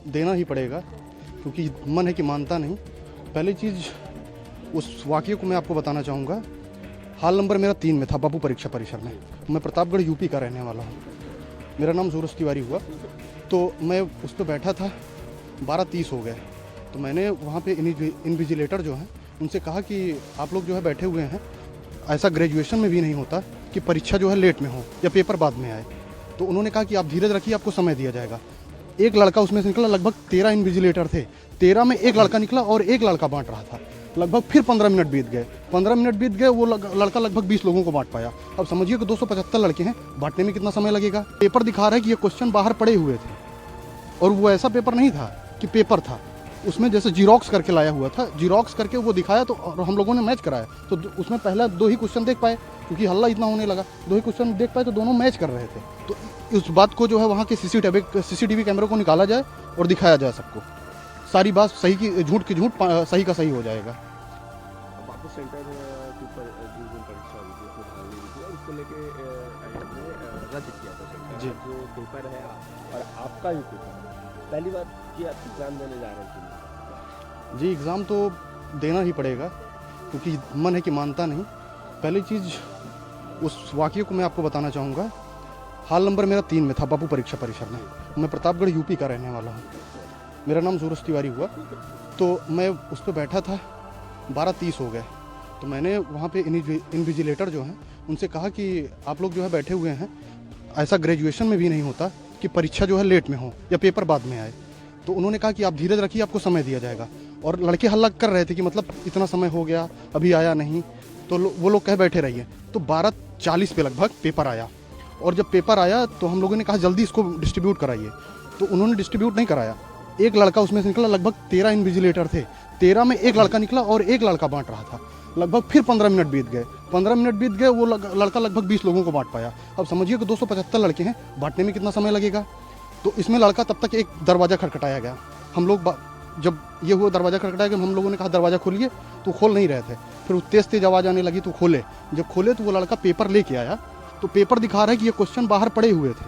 देना ही पड़ेगा, क्योंकि मन है कि मानता नहीं। पहली चीज़, उस वाक़ये को मैं आपको बताना चाहूँगा। हाल नंबर मेरा 3 में था, बाबू परीक्षा परिसर में। मैं प्रतापगढ़ यूपी का रहने वाला हूँ। मेरा नाम सूरज तिवारी हुआ। तो मैं उस पर बैठा था, 12:30 हो गए। तो मैंने वहाँ पे इन्विजिलेटर जो हैं उनसे कहा कि आप लोग जो है बैठे हुए हैं, ऐसा ग्रेजुएशन में भी नहीं होता कि परीक्षा जो है लेट में हो या पेपर बाद में आए। तो उन्होंने कहा कि आप धीरज रखिए, आपको समय दिया जाएगा। एक लड़का उसमें से निकला, लगभग 13 इन्विजिलेटर थे, 13 में एक लड़का निकला और एक लड़का बांट रहा था। लगभग फिर 15 मिनट बीत गए। 15 मिनट बीत गए, वो लड़का लगभग 20 लोगों को बांट पाया। अब समझिए कि 275 लड़के हैं, बांटने में कितना समय लगेगा। पेपर दिखा रहा है कि ये क्वेश्चन बाहर पड़े हुए थे, और वो ऐसा पेपर नहीं था कि पेपर था, उसमें जैसे जीरोक्स करके लाया हुआ था। जीरोक्स करके वो दिखाया, तो और हम लोगों ने मैच कराया। तो उसमें पहला 2 ही क्वेश्चन देख पाए, क्योंकि हल्ला इतना होने लगा। 2 ही क्वेश्चन देख पाए, तो दोनों मैच कर रहे थे। तो उस बात को जो है वहाँ के सीसीटीवी कैमरे को निकाला जाए और दिखाया जाए सबको। सारी बात सही की झूठ की झूठ, सही का सही हो जाएगा। बापू सेंटर के ऊपर जिस दिन परीक्षा हुई थी उसमें भाग ली थी, और उसको लेके रद्द किया था सेंटर जी। जो पेपर है और आपका भी पेपर है। पहली बात कि आप एग्जाम देने जा रहे हैं जी, एग्ज़ाम तो देना ही पड़ेगा, क्योंकि मन है कि मानता नहीं। पहली चीज़, उस वाक़ये को मैं आपको बताना चाहूँगा। हाल नंबर मेरा 3 में था, बाबू परीक्षा परिसर में। मैं प्रतापगढ़ यूपी का रहने वाला हूँ। मेरा नाम सूरज तिवारी हुआ। तो मैं उस पर बैठा था, 12:30 हो गए। तो मैंने वहाँ पे इन्विजिलेटर जो हैं उनसे कहा कि आप लोग जो है बैठे हुए हैं, ऐसा ग्रेजुएशन में भी नहीं होता कि परीक्षा जो है लेट में हो या पेपर बाद में आए। तो उन्होंने कहा कि आप धीरज रखिए, आपको समय दिया जाएगा। और लड़के हल्ला कर रहे थे कि मतलब इतना समय हो गया, अभी आया नहीं। तो वो लोग कह बैठे रहिए। तो 12:40 पे लगभग पेपर आया, और जब पेपर आया तो हम लोगों ने कहा जल्दी इसको डिस्ट्रीब्यूट कराइए। तो उन्होंने डिस्ट्रीब्यूट नहीं कराया। एक लड़का उसमें से निकला, लगभग 13 इन्विजिलेटर थे, 13 में एक लड़का निकला और एक लड़का बांट रहा था। लगभग फिर 15 मिनट बीत गए। 15 मिनट बीत गए, वो लड़का लगभग 20 लोगों को बांट पाया। अब समझिए कि 275 लड़के हैं, बांटने में कितना समय लगेगा। तो इसमें लड़का, तब तक एक दरवाज़ा खटखटाया गया। हम लोग जब ये हुआ, दरवाज़ा खटखटाया गया, हम लोगों ने कहा दरवाज़ा खोलिए, तो खोल नहीं रहे थे। फिर तेज़ तेज़ आवाज़ आने लगी, तो खोले। जब खोले तो वो लड़का पेपर लेके आया। तो पेपर दिखा रहा है कि ये क्वेश्चन बाहर पड़े हुए थे,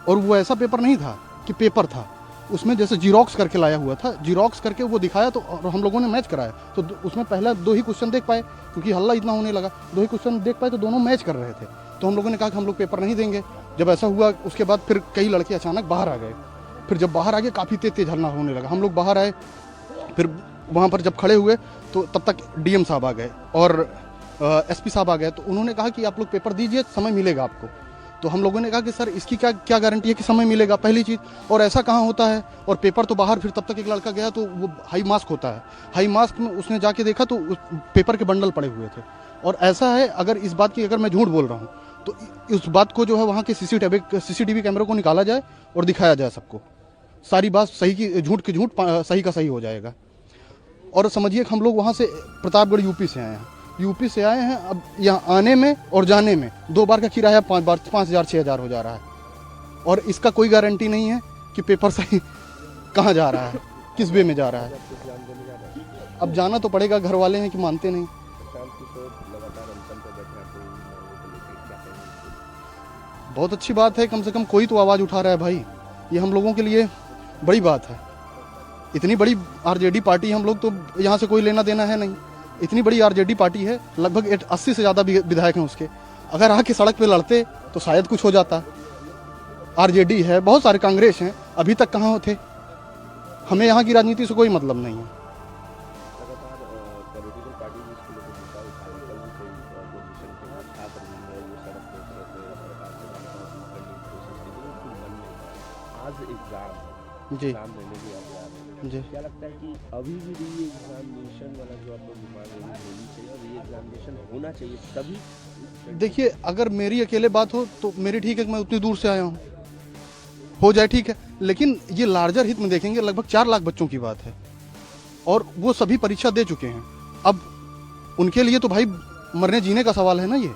और वो ऐसा पेपर नहीं था कि पेपर था, उसमें जैसे जीरोक्स करके लाया हुआ था। जीरोक्स करके वो दिखाया, तो और हम लोगों ने मैच कराया। तो उसमें पहला 2 ही क्वेश्चन देख पाए, क्योंकि हल्ला इतना होने लगा। 2 ही क्वेश्चन देख पाए, तो दोनों मैच कर रहे थे। तो हम लोगों ने कहा कि हम लोग पेपर नहीं देंगे। जब ऐसा हुआ, उसके बाद फिर कई लड़के अचानक बाहर आ गए। फिर जब बाहर आ गए, काफ़ी तेज हल्ला होने लगा। हम लोग बाहर आए, फिर वहाँ पर जब खड़े हुए, तो तब तक डीएम साहब आ गए और एसपी साहब आ गए। तो उन्होंने कहा कि आप लोग पेपर दीजिए, समय मिलेगा आपको। तो हम लोगों ने कहा कि सर, इसकी क्या गारंटी है कि समय मिलेगा, पहली चीज़। और ऐसा कहाँ होता है। और पेपर तो बाहर, फिर तब तक एक लड़का गया, तो वो हाई मास्क होता है, हाई मास्क में उसने जाके देखा, तो उस पेपर के बंडल पड़े हुए थे। और ऐसा है, अगर इस बात की, अगर मैं झूठ बोल रहा हूँ, तो उस बात को जो है वहाँ के सीसीटीवी कैमरे को निकाला जाए और दिखाया जाए सबको। सारी बात सही की झूठ की झूठ, सही का सही हो जाएगा। और समझिए कि हम लोग वहाँ से प्रतापगढ़ यूपी से आए हैं। यूपी से आए हैं, अब यहाँ आने में और जाने में 2 बार का किराया 5,000 6,000 हो जा रहा है। और इसका कोई गारंटी नहीं है कि पेपर सही कहाँ जा रहा है, किस वे में जा रहा है। एग्जाम देने जा रहे हैं। अब जाना तो पड़ेगा, घर वाले हैं कि मानते नहीं। प्रशांत किशोर लगातार अनशन पे बैठे हैं, तो इन मांगों को लेके क्या कहेंगे? बहुत अच्छी बात है, कम से कम कोई तो आवाज़ उठा रहा है भाई। ये हम लोगों के लिए बड़ी बात है। इतनी बड़ी आरजेडी पार्टी, हम लोग तो यहाँ से कोई लेना देना है नहीं। इतनी बड़ी आरजेडी पार्टी है, लगभग 80 से ज़्यादा विधायक हैं उसके। अगर आके सड़क पे लड़ते तो शायद कुछ हो जाता। आरजेडी है, बहुत सारे कांग्रेस हैं, अभी तक कहाँ थे। हमें यहाँ की राजनीति से कोई मतलब नहीं है। लगातार पॉलिटिकल पार्टी इसको लेकर मुद्दा उठाई, कल भी कई अपोजिशन के छात्र भी है, वो सड़क पे उतरे थे, सरकार से वार्तालाप करने की कोशिश की, लेकिन कुछ बन नहीं पाया। आज एग्जाम है, जी एग्जाम देने भी आप जा रहे हैं। जी। क्या लगता है कि अभी भी री एग्जामिनेशन वाला जो आप लोग मांग रहे हैं होनी चाहिए, और री एग्जामिनेशन होना चाहिए तभी? देखिए, अगर मेरी अकेले बात हो तो मेरी ठीक है कि मैं उतनी दूर से आया हूँ, हो जाए ठीक है। लेकिन ये लार्जर हित में देखेंगे, लगभग 4 लाख बच्चों की बात है, और वो सभी परीक्षा दे चुके हैं। अब उनके लिए तो भाई मरने जीने का सवाल है ना ये।